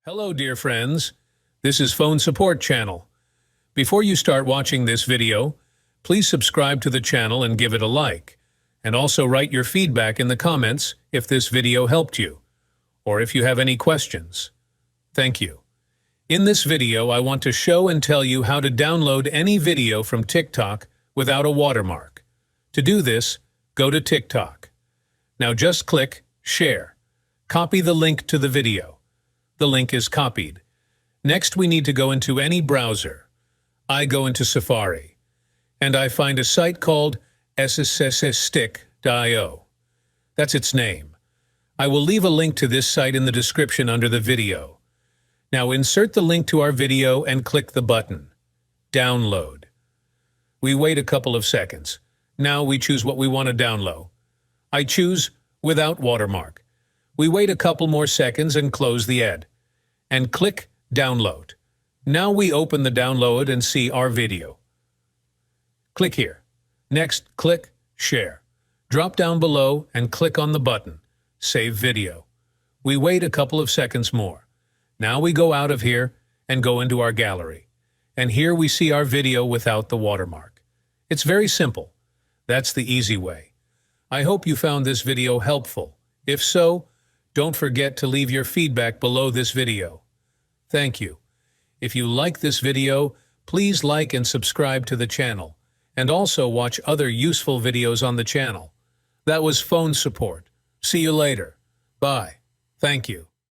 Hello, dear friends. This is Phone Support Channel. Before you start watching this video, please subscribe to the channel and give it a like. And also write your feedback in the comments if this video helped you, or if you have any questions. Thank you. In this video, I want to show and tell you how to download any video from TikTok without a watermark. To do this, go to TikTok. Now just click Share. Copy the link to the video. The link is copied. Next, we need to go into any browser. I go into Safari, and I find a site called sssstick.io. That's its name. I will leave a link to this site in the description under the video. Now insert the link to our video and click the button, Download. We wait a couple of seconds. Now we choose what we want to download. I choose Without Watermark. We wait a couple more seconds and close the ad. And click Download. Now we open the download and see our video. Click here. Next, click Share. Drop down below and click on the button, Save Video. We wait a couple of seconds more. Now we go out of here and go into our gallery. And here we see our video without the watermark. It's very simple. That's the easy way. I hope you found this video helpful. If so, don't forget to leave your feedback below this video. Thank you. If you like this video, please like and subscribe to the channel, and also watch other useful videos on the channel. That was Phone Support. See you later. Bye. Thank you.